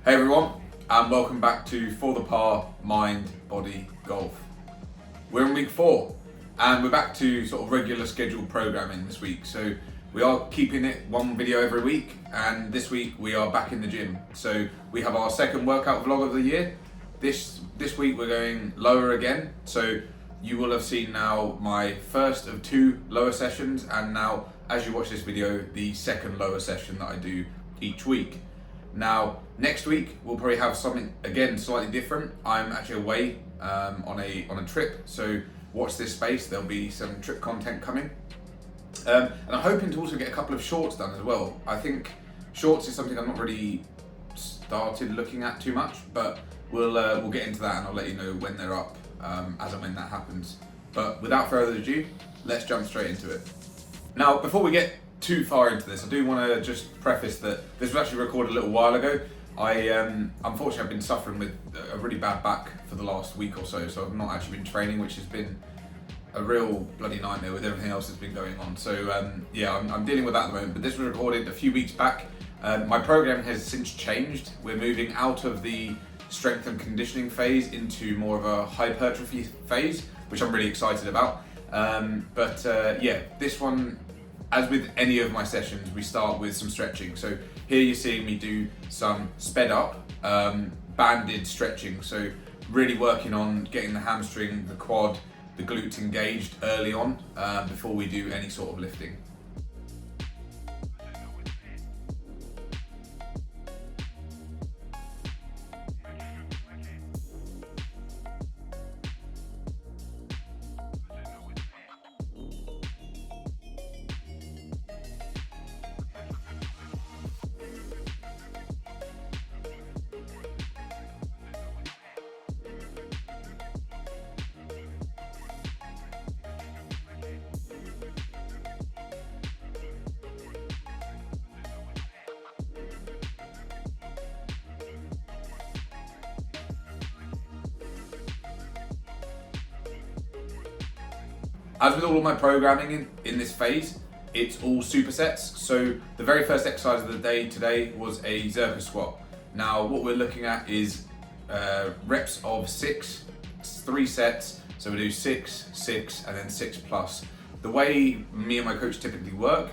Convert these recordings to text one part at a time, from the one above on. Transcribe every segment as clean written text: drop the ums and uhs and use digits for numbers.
Hey everyone, and welcome back to For the Par Mind Body Golf. We're in week 4, and we're back to sort of regular scheduled programming this week. So we are keeping it one video every week, and this week we are back in the gym. So we have our second workout vlog of the year. This week we're going lower again. So you will have seen now my first of 2 lower sessions, and now as you watch this video, the second lower session that I do each week. Now, next week we'll probably have something again slightly different. I'm actually away on a trip, so watch this space. There'll be some trip content coming, and I'm hoping to also get a couple of shorts done as well. I think shorts is something I've not really started looking at too much, but we'll get into that, and I'll let you know when they're up as and when that happens. But without further ado, let's jump straight into it. Now, before we get too far into this, I do want to just preface that this was actually recorded a little while ago. Unfortunately, I've been suffering with a really bad back for the last week or so I've not actually been training, which has been a real bloody nightmare with everything else that's been going on. So I'm dealing with that at the moment, but this was recorded a few weeks back. My program has since changed. We're moving out of the strength and conditioning phase into more of a hypertrophy phase, which I'm really excited about. This one, as with any of my sessions, we start with some stretching. So here you're seeing me do some sped up, banded stretching. So really working on getting the hamstring, the quad, the glutes engaged early on before we do any sort of lifting. As with all of my programming in this phase, it's all supersets. So the very first exercise of the day today was a Zercher squat. Now what we're looking at is reps of 6, 3 sets. So we do 6, 6, and then 6 plus. The way me and my coach typically work,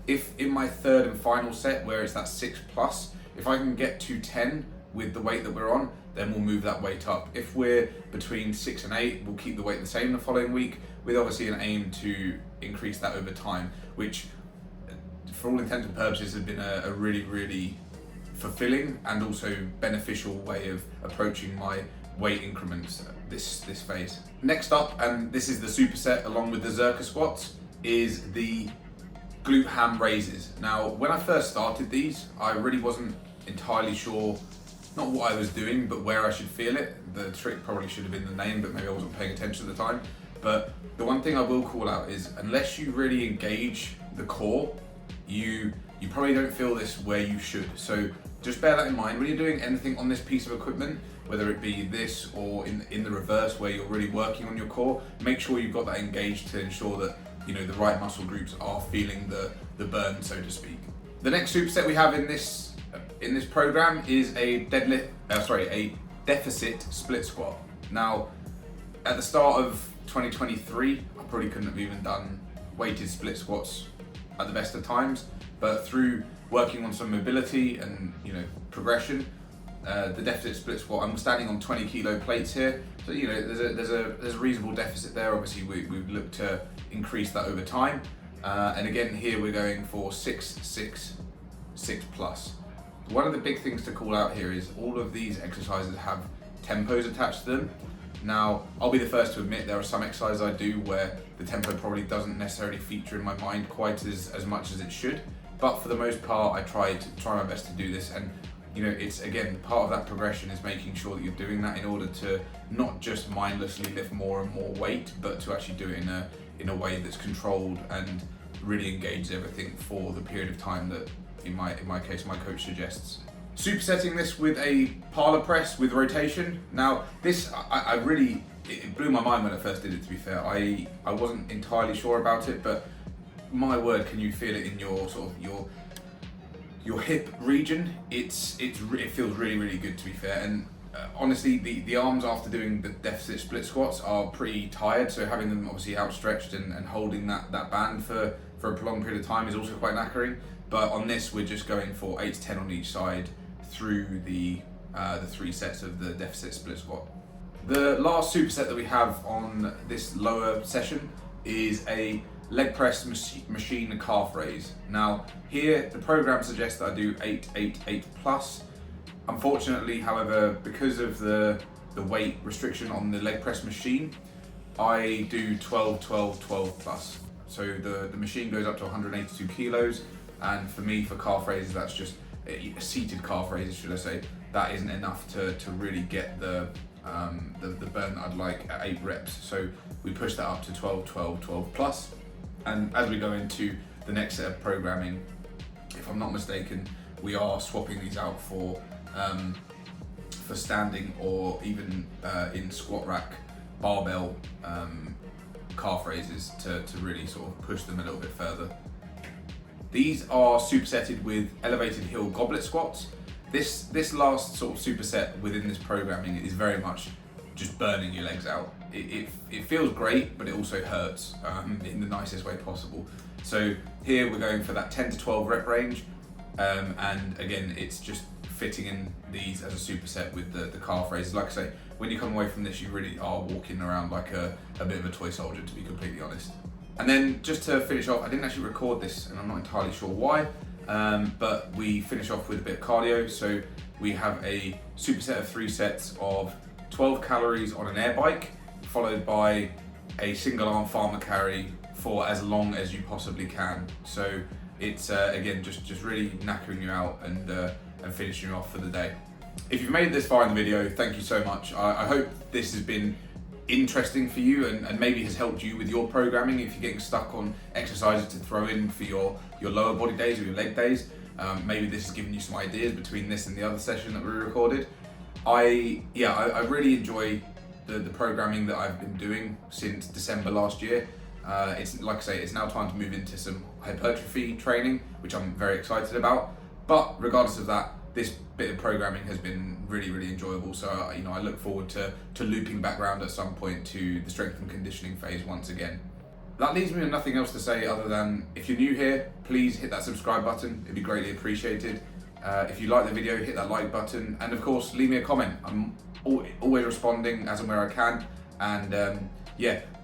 if in my third and final set where it's that 6 plus, if I can get to 10 with the weight that we're on, then we'll move that weight up. If we're between 6 and 8, we'll keep the weight the same the following week, with obviously an aim to increase that over time, which for all intents and purposes has been a really, really fulfilling and also beneficial way of approaching my weight increments this phase. Next up, and this is the superset along with the Zercher squats, is the glute ham raises. Now, when I first started these, I really wasn't entirely sure, not what I was doing, but where I should feel it. The trick probably should have been the name, but maybe I wasn't paying attention at the time. But the one thing I will call out is, unless you really engage the core, you probably don't feel this where you should. So just bear that in mind when you're doing anything on this piece of equipment, whether it be this or in the reverse where you're really working on your core. Make sure you've got that engaged to ensure that the right muscle groups are feeling the burn, so to speak. The next superset we have in this program is a deficit split squat. Now, at the start of 2023, I probably couldn't have even done weighted split squats at the best of times, but through working on some mobility and progression, the deficit split squat, I'm standing on 20 kilo plates here, so there's a reasonable deficit there. Obviously we've looked to increase that over time, and again here we're going for 6, 6, 6 plus. One of the big things to call out here is all of these exercises have tempos attached to them. Now, I'll be the first to admit there are some exercises I do where the tempo probably doesn't necessarily feature in my mind quite as much as it should, but for the most part I try my best to do this, and it's again part of that progression is making sure that you're doing that in order to not just mindlessly lift more and more weight, but to actually do it in a way that's controlled and really engage everything for the period of time that in my case my coach suggests. Supersetting this with a parlor press with rotation. Now this, it blew my mind when I first did it, to be fair. I wasn't entirely sure about it, but my word, can you feel it in your your hip region, it feels really good, to be fair. And honestly, the arms after doing the deficit split squats are pretty tired, so having them obviously outstretched and holding that band for a prolonged period of time is also quite knackering. But on this, we're just going for 8 to 10 on each side through the 3 sets of the deficit split squat. The last superset that we have on this lower session is a leg press machine calf raise. Now here the program suggests that I do 8, 8, 8 plus. Unfortunately, however, because of the weight restriction on the leg press machine, I do 12, 12, 12 plus. So the machine goes up to 182 kilos, and for me, for calf raises, that's just seated calf raises, should I say, that isn't enough to really get the burn that I'd like at 8 reps. So we push that up to 12, 12, 12 plus. And as we go into the next set of programming, if I'm not mistaken, we are swapping these out for standing or even in squat rack barbell calf raises to really sort of push them a little bit further. These are supersetted with elevated heel goblet squats. This last sort of superset within this programming is very much just burning your legs out. It feels great, but it also hurts in the nicest way possible. So here we're going for that 10 to 12 rep range, and again, it's just fitting in these as a superset with the calf raises. Like I say, when you come away from this, you really are walking around like a bit of a toy soldier, to be completely honest. And then just to finish off, I didn't actually record this, and I'm not entirely sure why, but we finish off with a bit of cardio. So we have a superset of 3 sets of 12 calories on an air bike, followed by a single arm farmer carry for as long as you possibly can. So it's again just really knackering you out and finishing you off for the day. If you've made it this far in the video, thank you so much. I hope this has been interesting for you and maybe has helped you with your programming if you're getting stuck on exercises to throw in for your lower body days or your leg days. Maybe this has given you some ideas between this and the other session that we recorded. I really enjoy the programming that I've been doing since December last year. It's like I say, it's now time to move into some hypertrophy training, which I'm very excited about. But regardless of that, this bit of programming has been really enjoyable. So I look forward to looping back around at some point to the strength and conditioning phase once again. That leaves me with nothing else to say other than, if you're new here, please hit that subscribe button. It'd be greatly appreciated. If you like the video, hit that like button, and of course leave me a comment. I'm always responding as and where I can. And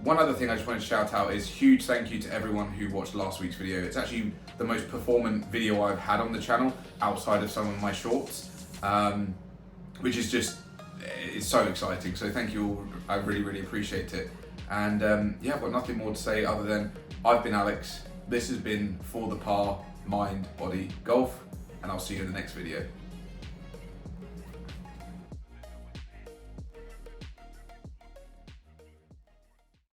one other thing I just wanted to shout out is huge thank you to everyone who watched last week's video. It's actually the most performant video I've had on the channel outside of some of my shorts, which is just, it's so exciting. So thank you all, I really appreciate it. And I've got nothing more to say other than I've been Alex. This has been For The Par Mind Body Golf, and I'll see you in the next video.